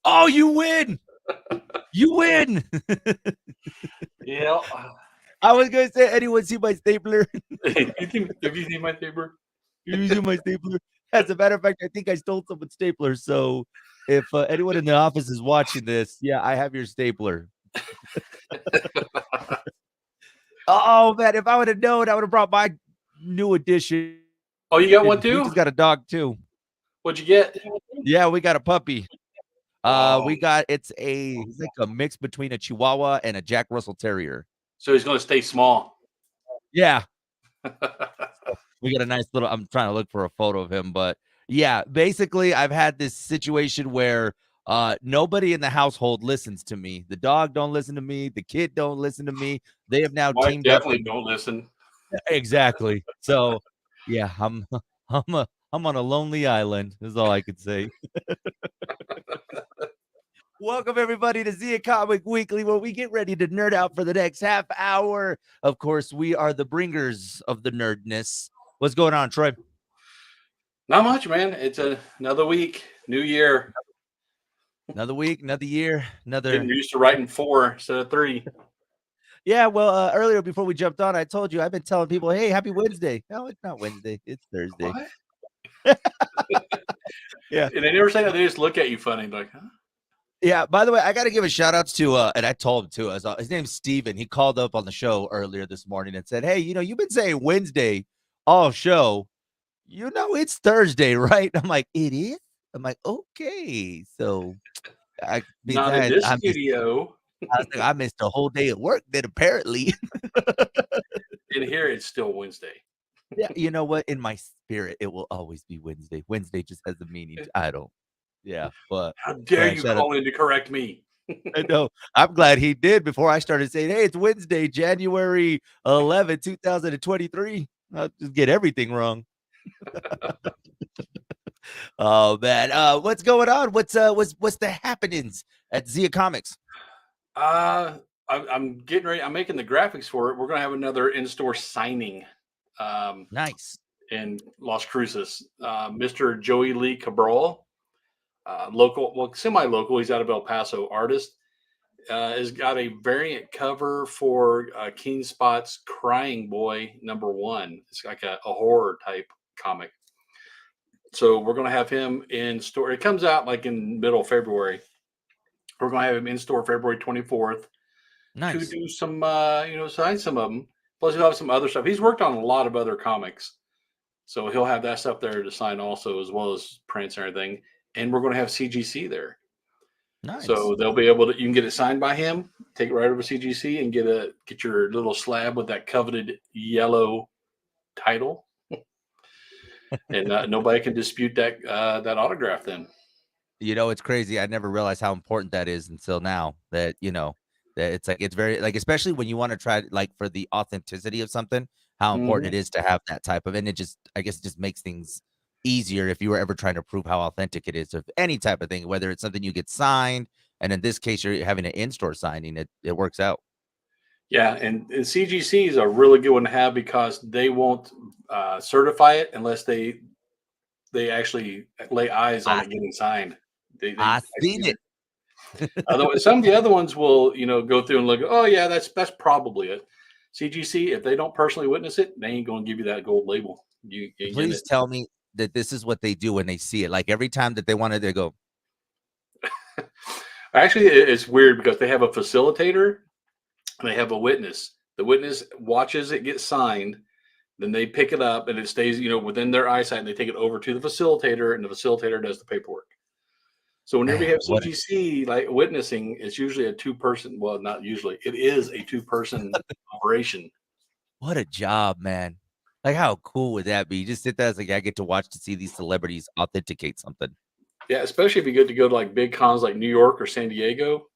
Oh, you win! You win! Yeah. I was gonna say, anyone see my stapler? Have you seen my paper? You see my stapler? As a matter of fact, I think I stole someone's stapler. So if anyone in the office is watching this, yeah, I have your stapler. Oh man, if I would have known, I would have brought my new edition. Oh, you got one We too? just got a dog too. What'd you get? Yeah, we got a puppy. Oh, He's like a mix between a Chihuahua and a Jack Russell Terrier. so he's gonna stay small. Yeah, we got a nice little. I'm trying to look for a photo of him, but yeah, basically, I've had this situation where nobody in the household listens to me. The dog don't listen to me. The kid don't listen to me. They have now Wife teamed up definitely and don't listen. exactly. So yeah, I'm on a lonely island. Is all I could say. Welcome everybody to Zia Comic Weekly, where we get ready to nerd out for the next half hour. Of course, we are the bringers of the nerdness. What's going on, Troy? Not much, man. It's another week, new year. Another week, another year, Getting another. used to writing 4 instead of 3. Yeah, well, earlier before we jumped on, I told you I've been telling people, "Hey, happy Wednesday." No, it's not Wednesday. It's Thursday. What? Yeah, And they never say that. They just look at you funny, like, huh? yeah. By the way, I got to give a shout out to, and I told him too. His name's Steven. He called up on the show earlier this morning and said, "Hey, you've been saying Wednesday all show. It's Thursday, right?" I'm like, "It is." I'm like, "Okay." So I Not in this I missed. studio. I was like, I missed a whole day at work. Then apparently. In here, it's still Wednesday. Yeah, you know what? In my spirit, it will always be Wednesday. Wednesday just has a meaning. I don't. Yeah, but How dare man, you shout out. call in to correct me? I know. I'm glad he did before I started saying, "Hey, it's Wednesday, January 11th, 2023." I'll just get everything wrong. Oh man, what's going on? What's the happenings at Zia Comics? I'm getting ready. I'm making the graphics for it. We're gonna have another in-store signing um, Nice. in Las Cruces. Mr. Joey Lee Cabral, local, well, semi-local. He's out of El Paso. Artist has got a variant cover for Keen Spot's Crying Boy #1. It's like a horror type comic. So we're gonna have him in store. It comes out like in middle of February. We're gonna have him in store February 24th to Nice. do some, sign some of them. Plus, he'll have some other stuff. He's worked on a lot of other comics, so he'll have that stuff there to sign also, as well as prints and everything. And we're going to have CGC there, Nice. so they'll be able to. You can get it signed by him, take it right over to CGC, and get your little slab with that coveted yellow title, and nobody can dispute that autograph. Then, It's crazy. I never realized how important that is until now that, that it's like it's very like especially when you want to try like for the authenticity of something, how important hmm it is to have that type of and it just I guess it just makes things easier if you were ever trying to prove how authentic it is of any type of thing, whether it's something you get signed, and in this case you're having an in-store signing, it works out. yeah, and CGC is a really good one to have because they won't certify it unless they actually lay eyes on I it getting signed. I I see seen that. it. Otherwise, some of the other ones will, go through and look. Oh yeah, that's probably it. CGC, if they don't personally witness it, they ain't gonna give you that gold label. You ain't getting Please it. tell me that this is what they do when they see it. Like every time that they want to, they go, Actually, it's weird because they have a facilitator and they have a witness. The witness watches it get signed, then they pick it up and it stays, within their eyesight, and they take it over to the facilitator, and the facilitator does the paperwork. So whenever you man, have CGC like witnessing, it's usually a two-person. Well, not usually. It is a two-person operation. what a job, man. Like, how cool would that be? You just sit there, it's like, I get to watch to see these celebrities authenticate something. Yeah, especially if you get to go to like big cons like New York or San Diego.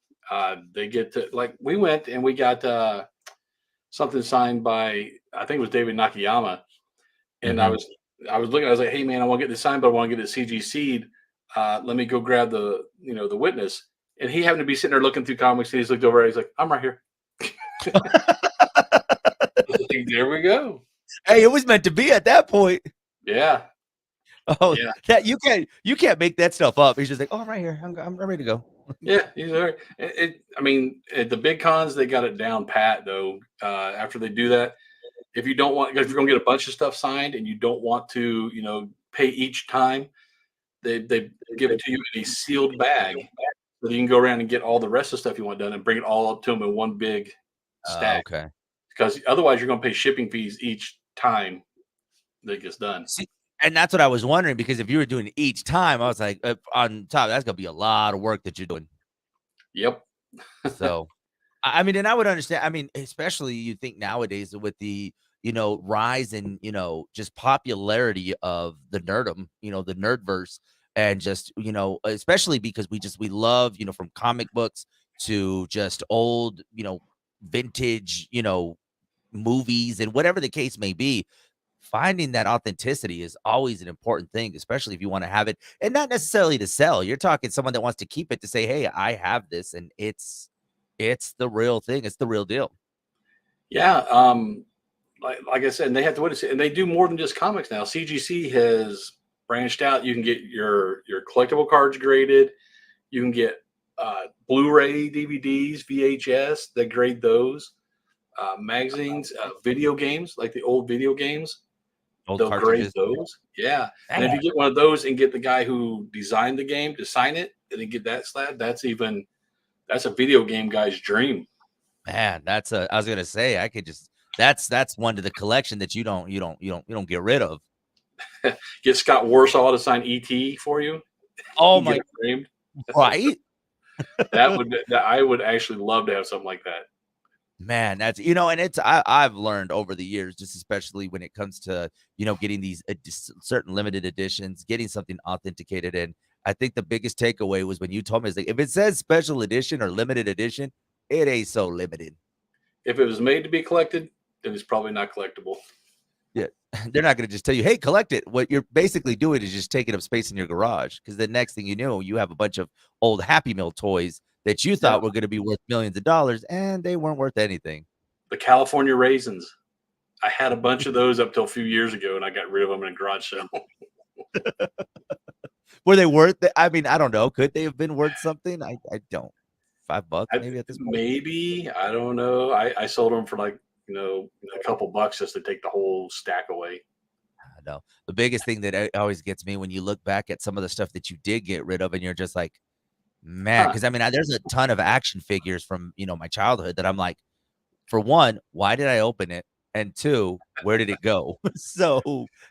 They get to like we went and we got something signed by I think it was David Nakayama, and I Mhm. was I was looking. I was like, hey man, I want to get this signed, but I want to get it CGC'd. Let me go grab the witness, and he happened to be sitting there looking through comics, and he's looked over. And he's like, I'm right here. There we go. Hey, it was meant to be at that point. Yeah. Oh, Yeah, that you can't make that stuff up. He's just like, "Oh, I'm right here. I'm ready to go." yeah. I mean, at the big cons, they got it down pat though. After they do that, if you don't want, if you're gonna get a bunch of stuff signed and you don't want to, pay each time, they give it to you in a sealed bag, so you can go around and get all the rest of the stuff you want done and bring it all up to them in one big stack. Okay. Because otherwise, you're gonna pay shipping fees each time that gets done. See, and that's what I was wondering because if you were doing it each time, I was like, on top, that's gonna be a lot of work that you're doing. Yep. So, I mean, and I would understand. I mean, especially you think nowadays with the rise in just popularity of the nerdum, the nerdverse, and just especially because we love from comic books to just old vintage movies and whatever the case may be. Finding that authenticity is always an important thing, especially if you want to have it and not necessarily to sell. You're talking someone that wants to keep it to say, "Hey, I have this and it's the real thing. It's the real deal." Yeah. Like I said, and they have to witness it, and they do more than just comics now. CGC has branched out. You can get your collectible cards graded. You can get Blu-ray DVDs, VHS. They grade those. Magazines, video games, like the old video games. Old They'll grade cartridges. those. Yeah. And if Man, you get one of those and get the guy who designed the game to sign it and then get that slab, that's a video game guy's dream. man, that's a I was gonna say I could just that's one to the collection that you don't get rid of. Get Scott Warsaw to sign ET for you Oh and get my it framed. right? I would actually love to have something like that. Man, that's and it's I've learned over the years, just especially when it comes to getting these certain limited editions, getting something authenticated. And I think the biggest takeaway was when you told me, it's like if it says special edition or limited edition, it ain't so limited. If it was made to be collected, then it's probably not collectible. Yeah, they're not going to just tell you, "Hey, collect it." What you're basically doing is just taking up space in your garage because the next thing you know, you have a bunch of old Happy Meal toys that you Yeah. thought were going to be worth millions of dollars, and they weren't worth anything. The California raisins. I had a bunch of those up till a few years ago, and I got rid of them in a garage sale. Were they worth it? I mean, I don't know. Could they have been worth something? I don't. $5 maybe at this point? Maybe I don't know. I sold them for like a couple bucks just to take the whole stack away. I know. The biggest thing that always gets me when you look back at some of the stuff that you did get rid of and you're just like, "Man," Huh? because I mean, there's a ton of action figures from, my childhood that I'm like, for one, why did I open it? And two, where did it go? So,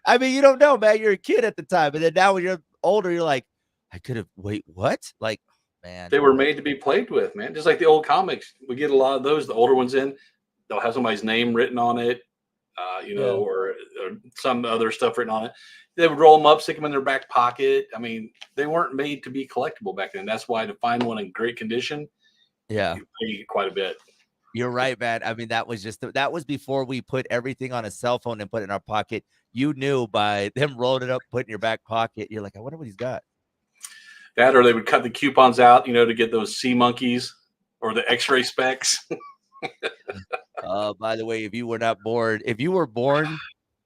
I mean, you don't know, man. You're a kid at the time, and then now when you're older, you're like, "I could have wait, what?" Like, man, They were made to be played with, man. Just like the old comics, we get a lot of those. The older ones in, they'll have somebody's name written on it, yeah. or some other stuff written on it. They would roll them up, stick them in their back pocket. I mean, they weren't made to be collectible back then. That's why to find one in great condition, Yeah. you pay quite a bit. You're right, man. I mean, that was just that was before we put everything on a cell phone and put it in our pocket. You knew by them rolling it up, put it in your back pocket. You're like, I wonder what he's got. That, or they would cut the coupons out, to get those sea monkeys or the X-ray specs. By the way, if you were born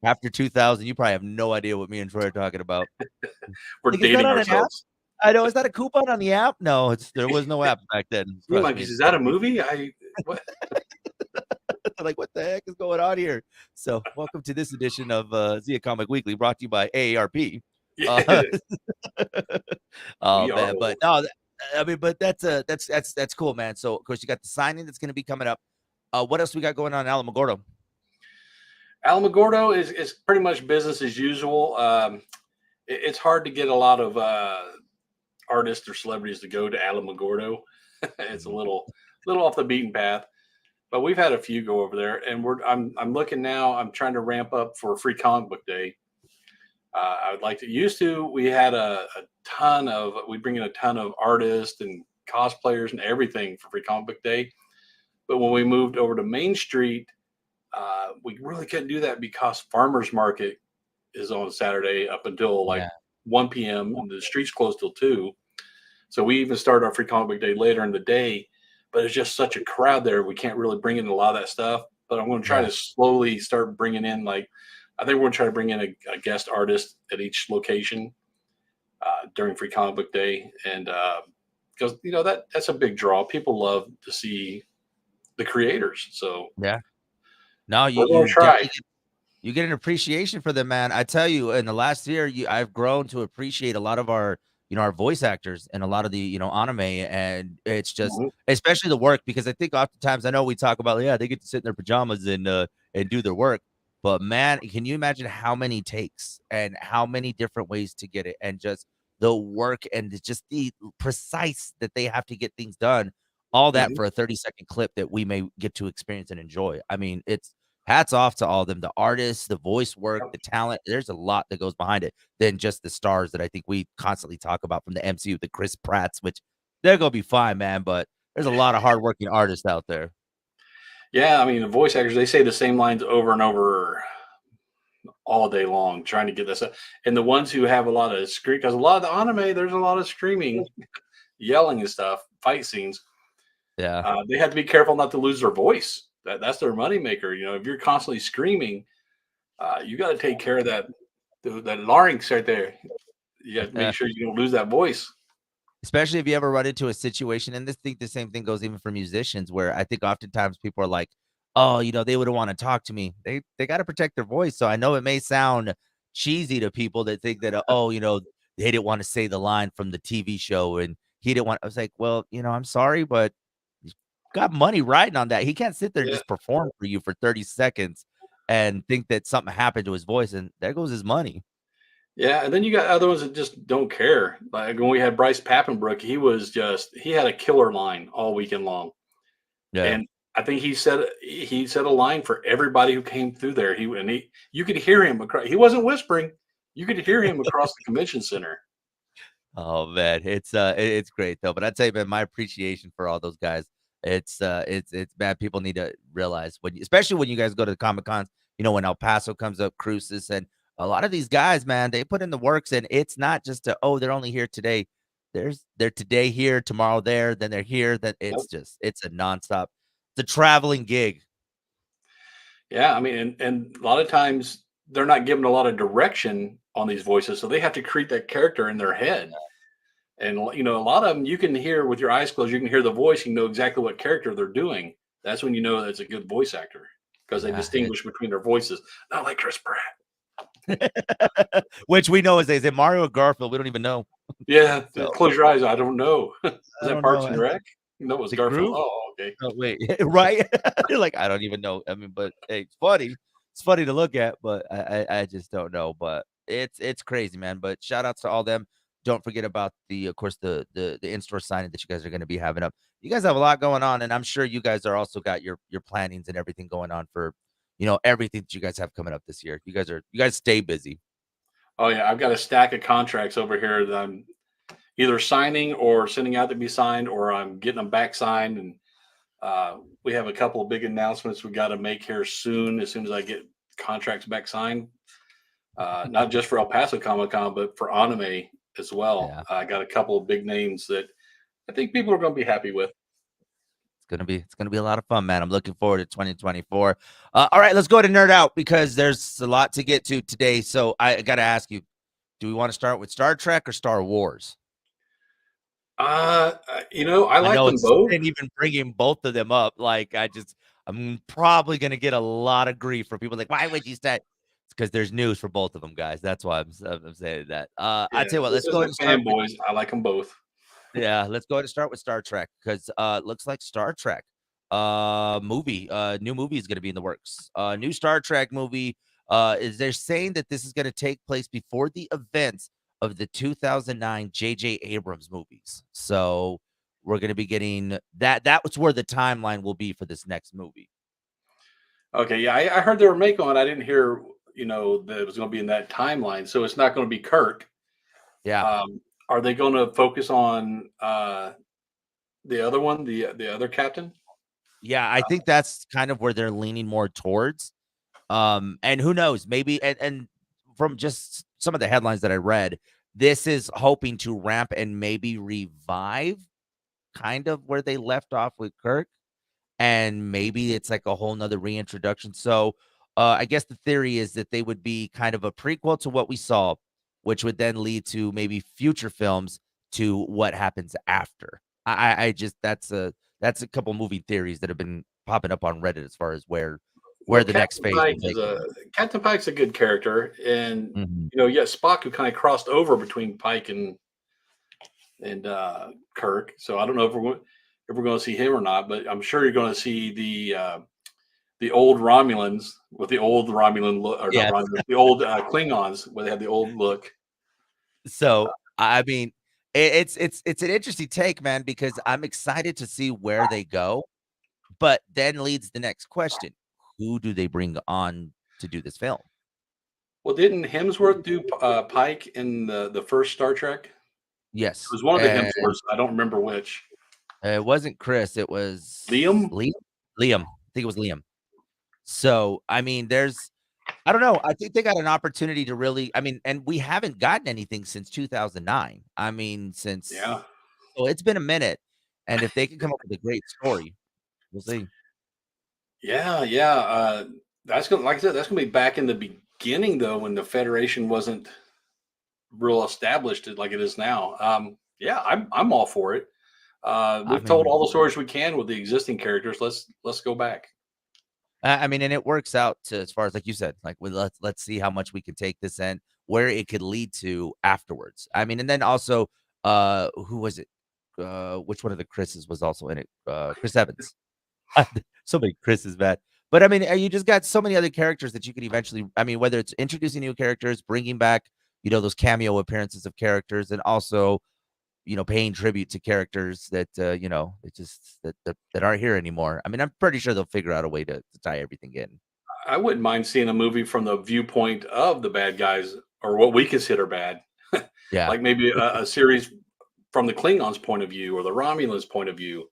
after 2000, you probably have no idea what me and Troy are talking about. We're Like, is that dating on an app? ourselves. I know. Is that a coupon on the app? No, there was no app back then. Sea Trust me. monkeys, is that a movie? What? Like, what the heck is going on here? So, welcome to this edition of Zia Comic Weekly, brought to you by AARP. Yeah, Oh we are man, but old. no, I mean, but that's cool, man. So of course you got the signing that's going to be coming up. What else we got going on in Alamogordo? Alamogordo is pretty much business as usual. It's hard to get a lot of artists or celebrities to go to Alamogordo. It's a Mhm. little off the beaten path, but we've had a few go over there, and I'm looking now. I'm trying to ramp up for Free Comic Book Day. I would like to. Used to we had we bring in a ton of artists and cosplayers and everything for Free Comic Book Day. But when we moved over to Main Street, we really couldn't do that because Farmers Market is on Saturday up until like Yeah, 1 p.m. and the streets closed till 2. So we even started our Free Comic Book Day later in the day. But it's just such a crowd there. We can't really bring in a lot of that stuff. But I'm going to try yeah. to slowly start bringing in like I think we're going to try to bring in a guest artist at each location during Free Comic Book Day, and because that's a big draw. People love to see the creators, so Yeah. No, you we're going to you try. definitely you get an appreciation for them, man. I tell you, in the last year, I've grown to appreciate a lot of our, our voice actors and a lot of the, anime, and it's just, Mhm. especially the work, because I think oftentimes I know we talk about, yeah, they get to sit in their pajamas and do their work, but man, can you imagine how many takes and how many different ways to get it, and just the work and just the precise that they have to get things done, all that Mhm. for a 30-second clip that we may get to experience and enjoy. I mean, it's hats off to all of them, the artists, the voice work, Yep. the talent. There's a lot that goes behind it than just the stars that I think we constantly talk about from the MCU, the Chris Pratts, which they're gonna be fine, man, but there's a lot of hardworking artists out there. Yeah, I mean, the voice actors, they say the same lines over and over all day long, trying to get this up. And the ones who have a lot of scream, because a lot of the anime, there's a lot of screaming, yelling and stuff, fight scenes. Yeah. They have to be careful not to lose their voice. That's their moneymaker. If you're constantly screaming, you got to take care of that larynx right there. You got to make sure you don't lose that voice. Especially if you ever run into a situation, and the same thing goes even for musicians, where I think oftentimes people are like, "Oh, they wouldn't wanna talk to me." They gotta protect their voice, so I know it may sound cheesy to people that think that, "Oh, they didn't wanna say the line from the TV show, and he didn't want." I was like, "Well, I'm sorry, but he's got money riding on that. He can't sit there and Yeah, just perform for you for 30 seconds and think that something happened to his voice, and there goes his money." yeah. And then you got other ones that just don't care. Like when we had Bryce Papenbrook, he had a killer line all weekend long. Yeah. And I think he said a line for everybody who came through there. He you could hear him across. He wasn't whispering. You could hear him across the convention center. Oh man, it's great though. But I tell you, man, my appreciation for all those guys, it's bad. People need to realize especially when you guys go to the Comic Cons, when El Paso comes up, Cruces, and a lot of these guys, man, they put in the works, and it's not just they're only here today. They're today here, tomorrow there, then they're here. That Yep. it's a nonstop, it's a traveling gig. Yeah, I mean, and a lot of times they're not given a lot of direction on these voices, so they have to create that character in their head. And a lot of them you can hear with your eyes closed. You can hear the voice. You know exactly what character they're doing. That's when you know that's a good voice actor because they Yeah, distinguish between their voices. Not like Chris Pratt. which we know is it Mario or Garfield? We don't even know. Yeah, So close your eyes. I don't know. Is I that don't know. Parks and Rec? No, it was The Garfield. group. Oh, okay. Oh, wait, right? You're like, I don't even know. I mean, but hey, it's funny. It's funny to look at, but I just don't know. But it's crazy, man. But shout outs to all them. Don't forget about of course, the in-store signing that you guys are gonna be having up. You guys have a lot going on, and I'm sure you guys are also got your plannings and everything going on for, everything that you guys have coming up this year. You guys stay busy. Oh yeah, I've got a stack of contracts over here that I'm either signing or sending out to be signed, or I'm getting them back signed. And we have a couple of big announcements we got to make here soon. As soon as I get contracts back signed, not just for El Paso Comic Con, but for anime as well. Yeah. I got a couple of big names that I think people are going to be happy with. It's gonna be a lot of fun, man. I'm looking forward to 2024. All right, let's go to nerd out because there's a lot to get to today. So I got to ask you, do we want to start with Star Trek or Star Wars? I I like know them it's both. and even bringing both of them up. Like I'm probably gonna get a lot of grief from people like, why would you say? It's because there's news for both of them, guys. That's why I'm saying that. I Yeah, tell you what, let's this go ahead isn't and start with fanboys. I like them both. yeah, let's go ahead and start with Star Trek because looks like Star Trek new movie is gonna be in the works. New Star Trek movie is they're saying that this is gonna take place before the events of the 2009 J.J. Abrams movies. So we're gonna be getting that was where the timeline will be for this next movie. Okay, yeah, I heard they were making one. I didn't hear, that it was going to be in that timeline. So it's not going to be Kirk. Yeah. Are they going to focus on the other one, the other captain? Yeah, I think that's kind of where they're leaning more towards. And who knows, maybe and from just some of the headlines that I read, this is hoping to ramp and maybe revive kind of where they left off with Kirk, and maybe it's like a whole nother reintroduction. So I guess the theory is that they would be kind of a prequel to what we saw, which would then lead to maybe future films to what happens after. I just that's a couple movie theories that have been popping up on Reddit as far as where Well, the next phase will take them. Captain Pike's a good character, and Mhm. yeah, Spock who kind of crossed over between Pike and Kirk. So I don't know if we're going to see him or not, but I'm sure you're going to see the old Romulans with the old Romulan look, or not Yes. Romulan, the old Klingons where they had the old look. So, I mean, it's an interesting take, man, because I'm excited to see where they go, but then leads the next question. Who do they bring on to do this film? Well, didn't Hemsworth do Pike in the first Star Trek? It Yes, was one of the and Hemsworths. I don't remember which. it wasn't Chris, it was Liam. Liam. I think it was Liam. So, I mean, I don't know, I think they got an opportunity to really I mean, and we haven't gotten anything since 2009. I mean, Yeah. so it's been a minute, and if they can come up with a great story, we'll see. Yeah, yeah. That's gonna, like I said, that's gonna be back in the beginning though, when the Federation wasn't real established like it is now. Yeah, I'm all for it. I We've told mean all the stories we can with the existing characters. Let's go back. I mean, and it works out to as far as like you said, like, well, let's see how much we can take this in, where it could lead to afterwards. I mean, and then also, who was it? Which one of the Chris's was also in it? Chris Evans. So many Chris's, man. But I mean, you just got so many other characters that you could eventually. I mean, whether it's introducing new characters, bringing back, those cameo appearances of characters, and also, paying tribute to characters that, it just that aren't here anymore. I mean, I'm pretty sure they'll figure out a way to tie everything in. I wouldn't mind seeing a movie from the viewpoint of the bad guys, or what we consider bad, Yeah. like maybe a series from the Klingons' point of view or the Romulans' point of view.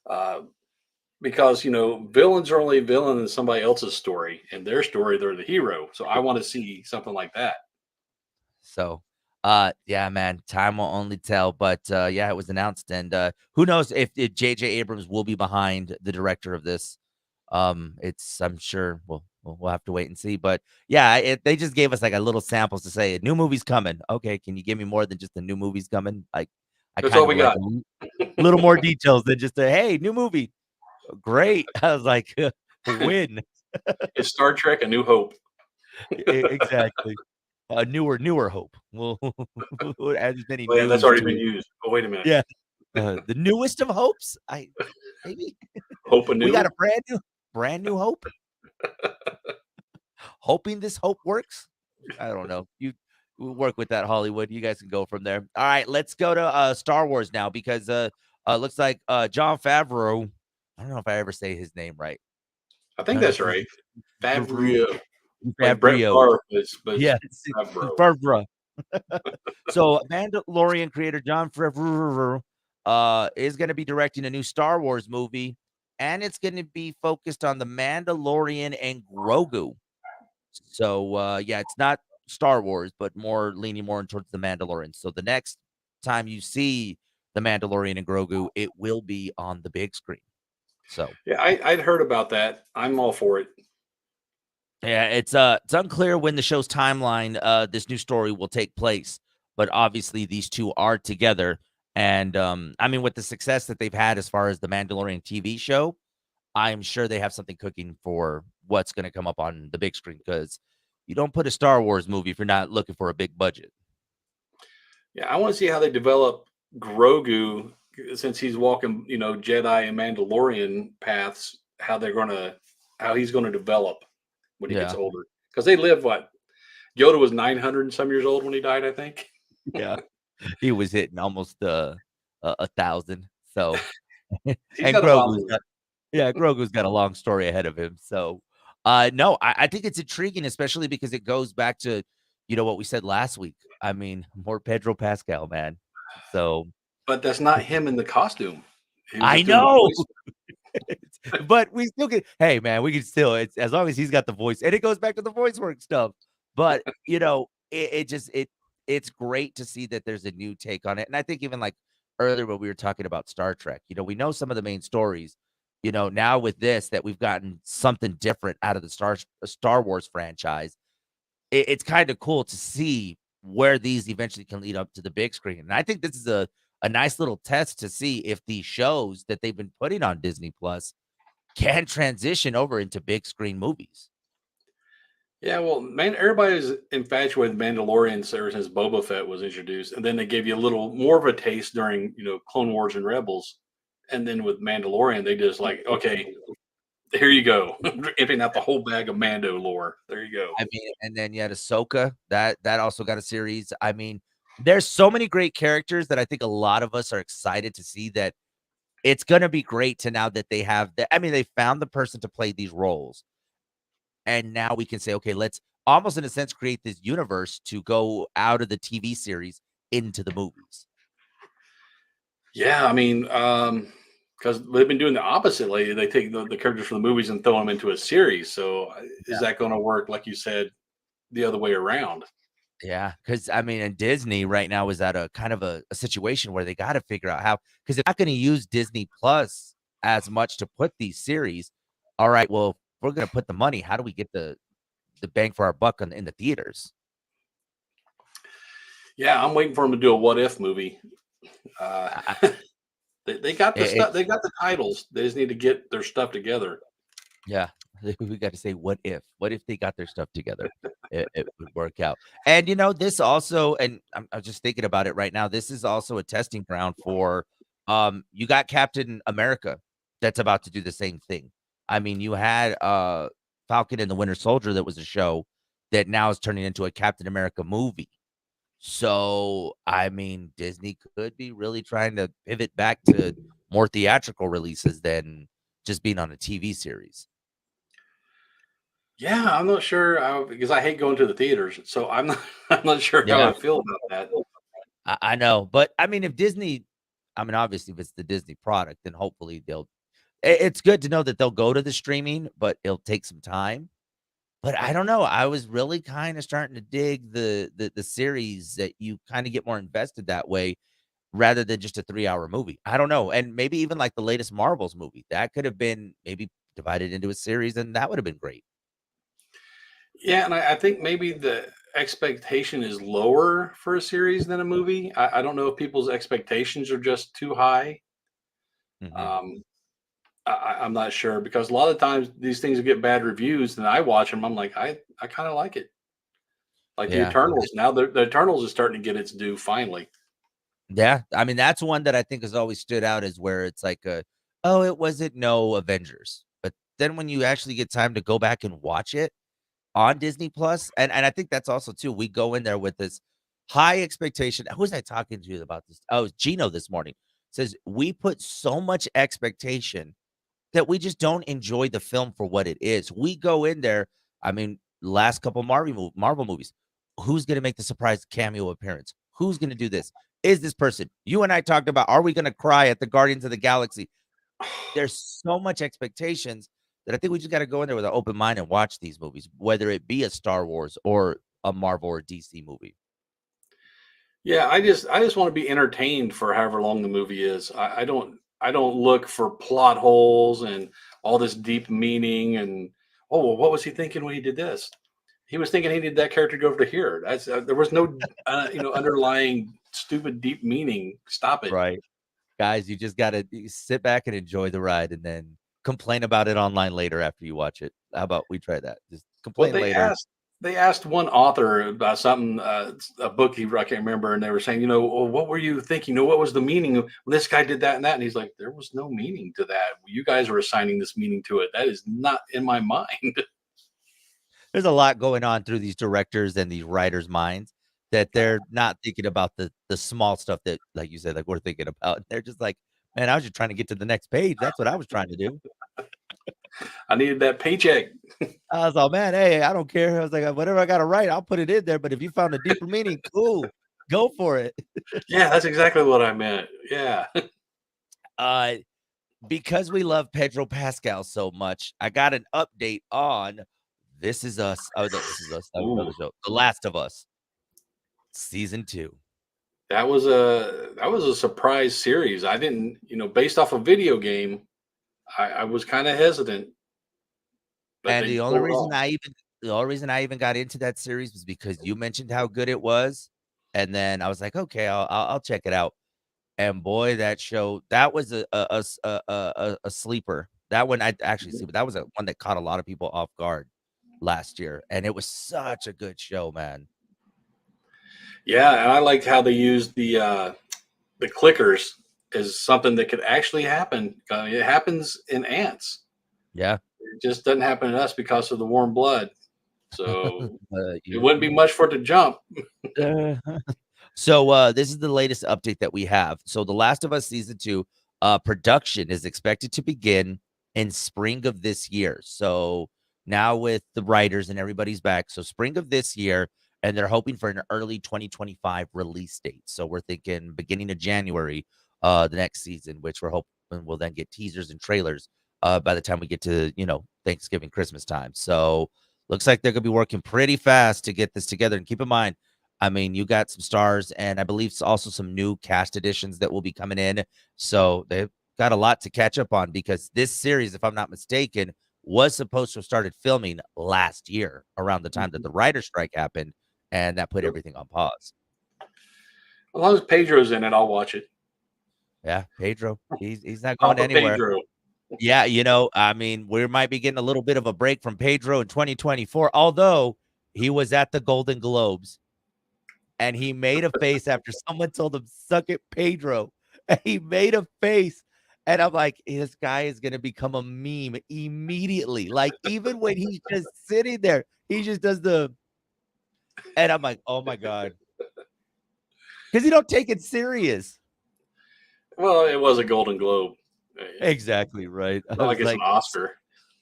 Uh, because villains are only a villain in somebody else's story, and their story they're the hero. So I want to see something like that. So, yeah, man, time will only tell. But yeah, it was announced, and who knows if J.J. Abrams will be behind the director of this. It's I'm sure we'll have to wait and see. But yeah, they just gave us like a little samples to say a new movie's coming. Okay, can you give me more than just the new movie's coming? Like, I That's kind all of we would like got. little more details than just a hey, new movie. Great. I was like, win. It's Star Trek: A New Hope. Exactly. Newer hope. We'll add as many Well, yeah, that's news already to been it. used. Oh, wait a minute. Yeah. The newest of hopes? I maybe Hope we got a anew. brand new hope, hoping this hope works. I don't know. You work with that Hollywood. You guys can go from there. All right, let's go to Star Wars now because looks like John Favreau. I don't know if I ever say his name right. I I think don't know that's if it's right. Favreau. Favreau, like Brett Favreau. Favre, but Yes, Favreau. Favreau. So Mandalorian creator John Favreau is going to be directing a new Star Wars movie, and it's going to be focused on the Mandalorian and Grogu. So yeah, it's not Star Wars, but more leaning more towards the Mandalorian. So the next time you see the Mandalorian and Grogu, it will be on the big screen. So Yeah, I'd heard about that. I'm all for it. yeah, it's unclear when the show's timeline this new story will take place, but obviously these two are together. And I mean, with the success that they've had as far as the Mandalorian TV show, I'm sure they have something cooking for what's going to come up on the big screen because you don't put a Star Wars movie if you're not looking for a big budget. Yeah, I want to see how they develop Grogu since he's walking, Jedi and Mandalorian paths. How he's gonna develop when he gets Yeah, older. Because they live what? Yoda was 900 and some years old when he died, I think. yeah, he was hitting almost a thousand. So He's and got a while to Grogu's live. got yeah, Grogu's got a long story ahead of him. So, no, I think it's intriguing, especially because it goes back to, what we said last week. I mean, more Pedro Pascal, man. So But that's not him in the costume. He was I just doing the know, voice. but we still get. Hey, man, we can still. It's as long as he's got the voice, and it goes back to the voice work stuff. But it's great to see that there's a new take on it, and I think even like earlier when we were talking about Star Trek, we know some of the main stories, now with this that we've gotten something different out of the Star Wars franchise, it's kind of cool to see where these eventually can lead up to the big screen. And I think this is a nice little test to see if these shows that they've been putting on Disney Plus can transition over into big screen movies. Yeah, well, man, everybody's infatuated with Mandalorian ever since Boba Fett was introduced, and then they gave you a little more of a taste during Clone Wars and Rebels, and then with Mandalorian, they just like, okay, here you go, emptying out the whole bag of Mando lore. There you go. I mean, and then you had Ahsoka, that also got a series. I mean, there's so many great characters that I think a lot of us are excited to see that it's gonna be great to now that they have they found the person to play these roles. And now we can say, okay, let's almost in a sense create this universe to go out of the TV series into the movies. Yeah, I mean, because they've been doing the opposite lately. They take the characters from the movies and throw them into a series. So, is Yeah. that going to work, like you said, the other way around? Yeah, because I mean, and Disney right now is at a kind of a situation where they got to figure out how because they're not going to use Disney Plus as much to put these series. All right, well, if we're going to put the money. How do we get the bang for our buck in the theaters? Yeah, I'm waiting for them to do a what if movie. Uh, I, they got the stuff. They it's got the titles. They just need to get their stuff together. Yeah, we got to say, what if? What if they got their stuff together? It would work out. And this also, and I'm just thinking about it right now. This is also a testing ground for, you got Captain America that's about to do the same thing. I mean, you had Falcon and the Winter Soldier that was a show that now is turning into a Captain America movie. So, I mean, Disney could be really trying to pivot back to more theatrical releases than just being on a TV series. Yeah, I'm not sure because I hate going to the theaters, so I'm not. I'm not sure how Yeah, I feel about that. I know, but I mean, if Disney, I mean, obviously, if it's the Disney product, then hopefully it's good to know that they'll go to the streaming, but it'll take some time. But I don't know. I was really kind of starting to dig the series that you kind of get more invested that way rather than just a 3-hour movie. I don't know, and maybe even like the latest Marvels movie that could have been maybe divided into a series, and that would have been great. Yeah, and I think maybe the expectation is lower for a series than a movie. I don't know if people's expectations are just too high. Hmm. Um, I'm not sure because a lot of times these things get bad reviews, and I watch them. I'm like, I kind of like it. Like the Yeah. Eternals. Now the Eternals is starting to get its due finally. Yeah, I mean, that's one that I think has always stood out as where it's like "Oh, it wasn't no Avengers." But then when you actually get time to go back and watch it on Disney Plus, and I think that's also too, we go in there with this high expectation. Who was I talking to about this? Oh, it was Gino this morning. Says we put so much expectation that we just don't enjoy the film for what it is. We go in there, I mean, last couple Marvel movies, who's going to make the surprise cameo appearance? Who's going to do this? Is this person? You and I talked about, are we going to cry at the Guardians of the Galaxy? There's so much expectations that I think we just got to go in there with an open mind and watch these movies, whether it be a Star Wars or a Marvel or DC movie. Yeah, I just want to be entertained for however long the movie is. I don't look for plot holes and all this deep meaning and oh well, what was he thinking when he did this? He was thinking he needed that character to go over to here. That's there was no underlying stupid deep meaning. Stop it. Right. Guys, you just got to sit back and enjoy the ride and then complain about it online later after you watch it. How about we try that? Just Well, complain they later. asked one author about something, a book he I can't remember, and they were saying, well, what were you thinking? What was the meaning of when this guy did that and that? And he's like, there was no meaning to that. You guys are assigning this meaning to it. That is not in my mind. There's a lot going on through these directors and these writers' minds that they're not thinking about the small stuff that, like you said, like we're thinking about. They're just like, man, I was just trying to get to the next page. That's what I was trying to do. I needed that paycheck. I was like, man, hey, I don't care. I was like, whatever I got to write, I'll put it in there. But if you found a deeper meaning, cool, go for it. Yeah, that's exactly what I meant. Yeah. Uh, because we love Pedro Pascal so much, I got an update on This Is Us. Oh, no, This Is Us. That was Ooh, another show. The Last of Us, season 2. that was a surprise series. I didn't, based off a video game. I was kind of hesitant, but And they pulled it off. the only reason I even got into that series was because you mentioned how good it was, and then I was like, "Okay, I'll check it out." And boy, that show that was a sleeper. That one I actually see, but that was a one that caught a lot of people off guard last year, and it was such a good show, man. Yeah, and I liked how they used the clickers as something that could actually happen. It happens in ants. Yeah. It just doesn't happen in us because of the warm blood. So it You wouldn't be much for it to jump. So, this is the latest update that we have. So, The Last of Us season 2, production is expected to begin in spring of this year. So, now with the writers and everybody's back, so spring of this year, and they're hoping for an early 2025 release date. So, we're thinking beginning of January, the next season, which we're hoping we'll then get teasers and trailers, by the time we get to, Thanksgiving, Christmas time. So, looks like they're gonna be working pretty fast to get this together. And keep in mind, I mean, you got some stars, and I believe also some new cast additions that will be coming in. So they've got a lot to catch up on because this series, if I'm not mistaken, was supposed to have started filming last year around the time that the writer strike happened, and that put everything on pause. As long as Pedro's in it, I'll watch it. Yeah, Pedro, he's not going Papa anywhere. Pedro. Yeah, I mean, we might be getting a little bit of a break from Pedro in 2024, although he was at the Golden Globes and he made a face after someone told him, "Suck it, Pedro." And he made a face. And I'm like, this guy is gonna become a meme immediately. Like, even when he's just sitting there, he just does the and I'm like, oh my God. Because you don't take it serious. Well, it was a Golden Globe. Exactly right. I Not like was it's an like, Oscar.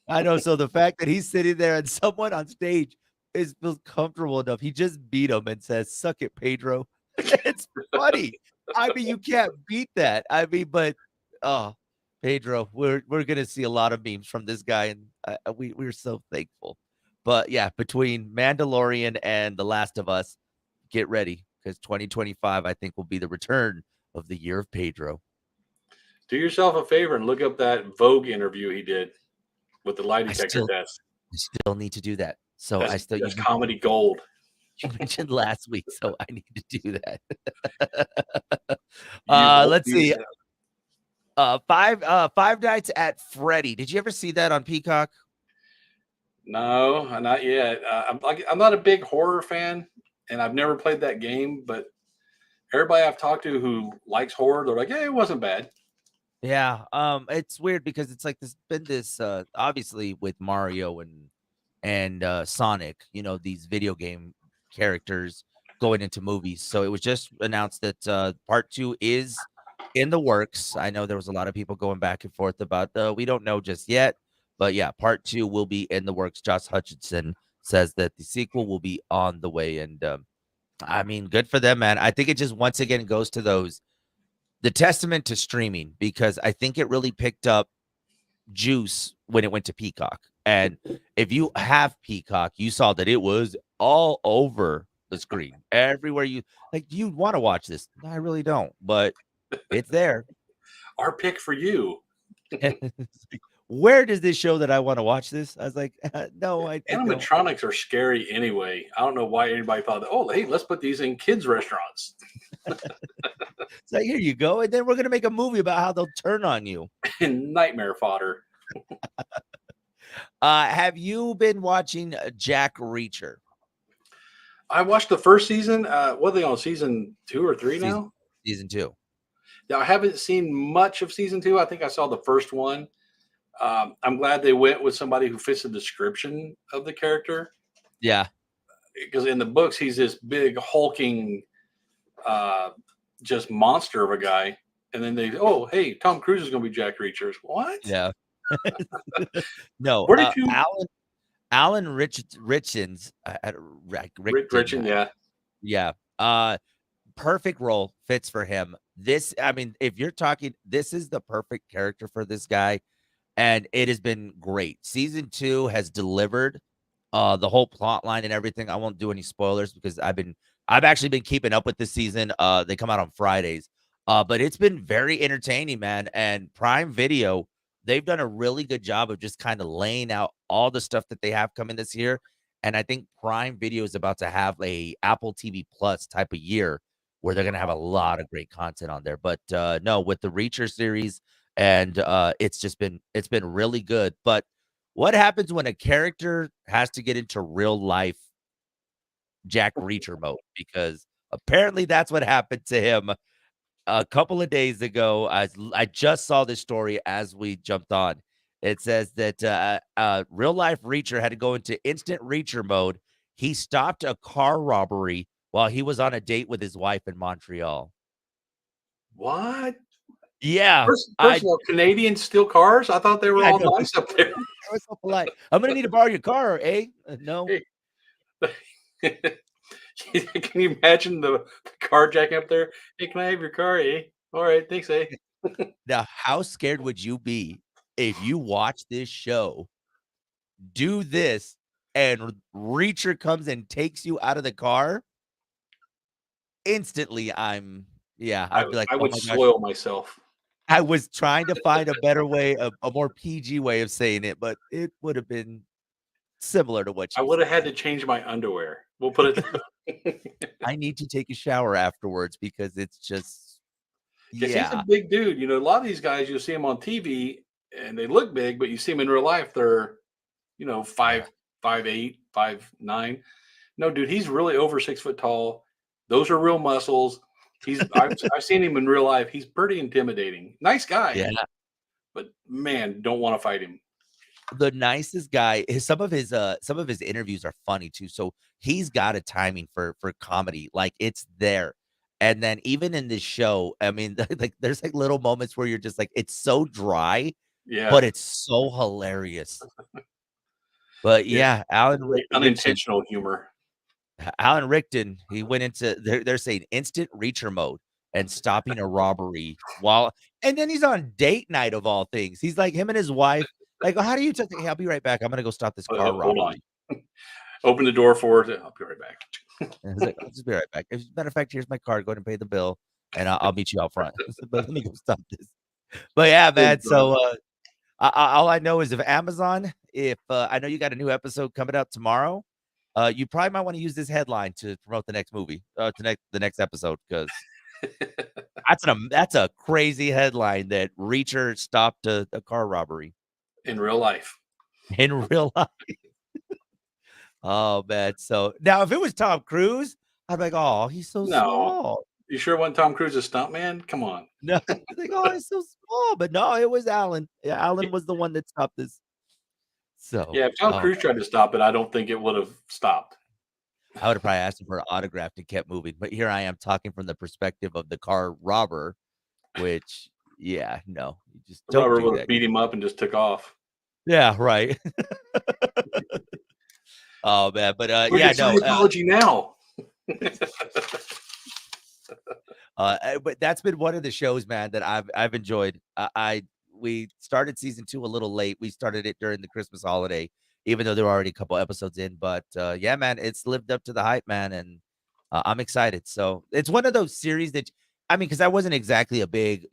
I know. So the fact that he's sitting there and someone on stage feels comfortable enough, he just beat him and says, "Suck it, Pedro." It's funny. I mean, you can't beat that. I mean, but oh, Pedro, we're gonna see a lot of memes from this guy, and we're so thankful. But yeah, between Mandalorian and The Last of Us, get ready because 2025, I think, will be the return of the year of Pedro. Do yourself a favor and look up that Vogue interview he did with the lie I detector still, test. I still need to do that. So I still, That's comedy gold. you mentioned last week, so I need to do that. You won't Let's be see. sad. Five Nights at Freddy. Did you ever see that on Peacock? No, not yet. I'm not a big horror fan, and I've never played that game. But everybody I've talked to who likes horror, they're like, "Yeah, it wasn't bad." Yeah. It's weird because it's like this been this obviously with Mario and Sonic, these video game characters going into movies. So it was just announced that part 2 is in the works. I know there was a lot of people going back and forth about we don't know just yet, but yeah, part 2 will be in the works. Josh Hutcherson says that the sequel will be on the way, and I mean, good for them, man. I think it just once again goes to the testament to streaming because I think it really picked up juice when it went to Peacock. And if you have Peacock, you saw that it was all over the screen. Everywhere you like, do you want to watch this? No, I really don't, but it's there. Our pick for you. Where does this show that I want to watch this? I was like, no, I don't. Animatronics are scary anyway. I don't know why anybody thought, "Oh, hey, let's put these in kids' restaurants." So here you go. And then we're gonna make a movie about how they'll turn on you. Nightmare fodder. Have you been watching Jack Reacher? I watched the first season. What are they on season 2 or 3 Season now? season 2. Now, I haven't seen much of season 2. I think I saw the first one. I'm glad they went with somebody who fits the description of the character Yeah. because in the books he's this big hulking, uh, just monster of a guy. And then oh, hey, Tom Cruise is going to be Jack Reacher. What? Yeah. No, Where did you, Alan Richins, Rick Rickton, Gretchen? Yeah, yeah, perfect role, fits for him. I mean, if you're talking, this is the perfect character for this guy, and it has been great. Season 2 has delivered, the whole plot line and everything. I won't do any spoilers because I've actually been keeping up with this season. They come out on Fridays, but it's been very entertaining, man, and Prime Video they've done a really good job of just kind of laying out all the stuff that they have coming this year. And I think Prime Video is about to have a Apple TV Plus type of year where they're gonna have a lot of great content on there. But no, with the Reacher series, and it's been really good. But what happens when a character has to get into real life Jack Reacher mode? Because apparently that's what happened to him a couple of days ago. I just saw this story as we jumped on. It says that real life Reacher had to go into instant Reacher mode. He stopped a car robbery while he was on a date with his wife in Montreal. What? Yeah, First of all, Canadians steal cars? I thought they were I all know. nice up there. They were so polite. I'm gonna need to borrow your car, eh? No. Hey. Can you imagine the carjacking up there? "Hey, can I have your car, eh?" "Alright, thanks, eh?" Now, how scared would you be if you watch this show, do this, and Reacher comes and takes you out of the car? Instantly, I'd be like, I "Oh would my gosh." soil myself. I was trying to find a better way, a more PG way of saying it, but it would have been similar to what I you woulda said. had to change my underwear. We'll put it I need to take a shower afterwards because it's just 'cause he's a yeah, big dude, a lot of these guys, you'll see them on TV, and they look big, but you see them in real life, they're, yeah. 5'8", 5'9". No, dude, he's really over 6 foot tall. Those are real muscles. I've seen him in real life. He's pretty intimidating. Nice guy, Yeah. but man, don't wanna fight him. The nicest guy some of his interviews are funny too, so he's got a timing for comedy, like, it's there, and then even in this show, I mean, like, there's, like, little moments where you're just like, it's so dry, but Yeah. it's so hilarious. But Yeah. yeah, Alan Great Richson unintentional humor. Alan Rickton, he went into they're saying instant reacher mode and stopping a robbery while and then he's on date night of all things. He's like him and his wife, like, "Oh, how do you t hey, I'll be right back. I'm gonna go stop this car Hold on. robbery." Open the door for it. I'll be right back. And he's like, "I'll just be right back. As a matter of fact, here's my card. Go ahead and pay the bill, and I'll meet you out front." But let me go stop this. But yeah, So man. dumb. So all I know is if Amazon, if I know you got a new episode coming out tomorrow, you probably might want to use this headline to promote the next movie, to the next episode, because that's a crazy headline that Reacher stopped a car robbery In real life. in real life. Oh man. So now if it was Tom Cruise, I'd be like, oh, he's so No. small. You sure it wasn't Tom Cruise a stuntman? Come on. No, like, oh, he's so small. But no, it was Alan. Yeah, Alan was the one that stopped this. So, Yeah, if Tom oh Cruise tried to stop it, I don't think it would have stopped. I would have probably asked him for an autograph and kept moving, but here I am talking from the perspective of the car robber, which, yeah, no, you just The don't rubber do would have that. beat him up and just took off. Yeah, right. Oh, man, but, Look yeah, at no, Scientology now. but that's been one of the shows, man, that I've enjoyed. We started season 2 a little late. We started it during the Christmas holiday, even though there were already a couple episodes in. But yeah, man, it's lived up to the hype, man, and I'm excited. So it's one of those series that I mean, because I wasn't exactly a big,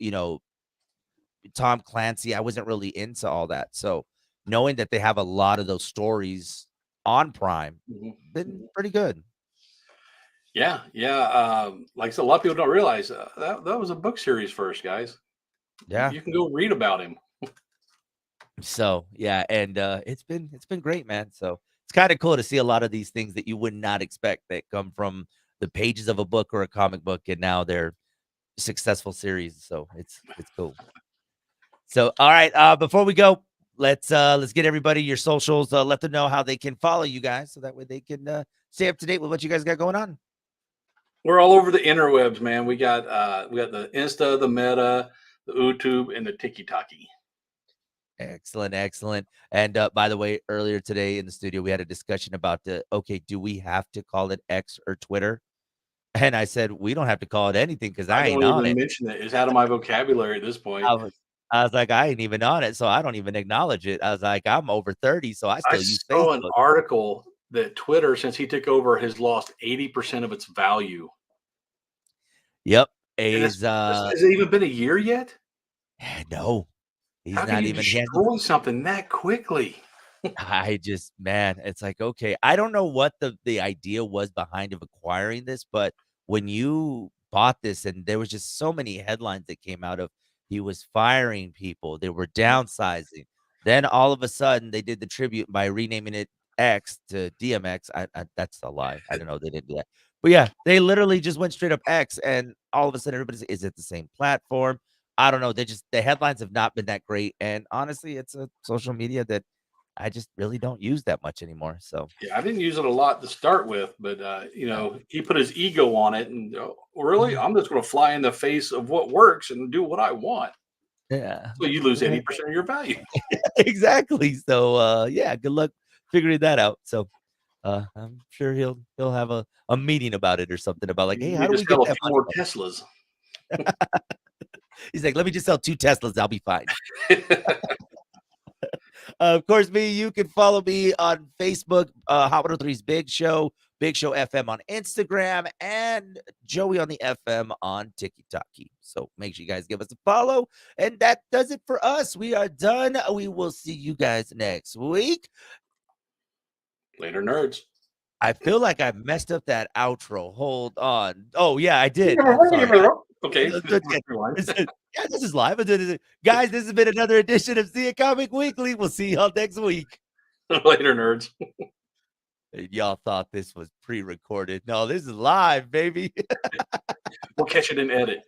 Tom Clancy. I wasn't really into all that. So knowing that they have a lot of those stories on Prime, Mhm, been mhm. pretty good. Yeah, yeah. Like I said, a lot of people don't realize that was a book series first, guys. Yeah. You can go read about him. So, yeah, and, it's been great, man, so it's kinda cool to see a lot of these things that you would not expect that come from the pages of a book or a comic book, and now they're successful series, so it's cool. So, alright, before we go, let's get everybody your socials, let them know how they can follow you guys so that way they can, stay up to date with what you guys got going on. We're all over the interwebs, man. We got the Insta, the Meta, the YouTube, and the TikTok. Excellent, excellent, and, by the way, earlier today in the studio, we had a discussion about okay, do we have to call it X or Twitter? And I said, "We don't have to call it anything because I I ain't don't on even it." mention it. It's out of my vocabulary at this point. I was I was like, "I ain't even on it, so I don't even acknowledge it." I was like, "I'm over 30, so I I still use saw an Facebook." article that Twitter, since he took over, has lost 80% of its value. Yep, And it's is, has it even been a year yet? no, He's How can not you even he hasn't destroy something that quickly? I just man, it's like, okay, I don't know what the idea was behind of acquiring this, but when you bought this and there was just so many headlines that came out of he was firing people, they were downsizing. Then all of a sudden they did the tribute by renaming it X to DMX. That's a lie. I don't know. They didn't do that. But yeah, they literally just went straight up X and all of a sudden everybody's is it the same platform? I don't know. They just the headlines have not been that great. And honestly, it's a social media that I just really don't use that much anymore, so, Yeah, I didn't use it a lot to start with, but yeah. he put his ego on it, and really, Mhm. I'm just going to fly in the face of what works and do what I want. Yeah. So you lose Yeah, 80% of your value. exactly, so, yeah, good luck figuring that out, so, I'm sure he'll have a meeting about it or something about like, You "Hey, how need do to we get sell a that few money more back?" Teslas. He's like, "Let me just sell 2 Teslas, I'll be fine." Of course, you can follow me on Facebook, Hot 103's Big Show FM on Instagram, and Joey on the FM on TikTok. So make sure you guys give us a follow. And that does it for us. We are done. We will see you guys next week. Later, nerds. I feel like I messed up that outro. Hold on. Oh, yeah, I did. I'm sorry. Okay, Okay. Yeah, this is live. Guys, this has been another edition of Zia Comic Weekly. We'll see y'all next week. later, nerds. Y'all thought this was pre-recorded. No, this is live, baby. We'll catch it in edit.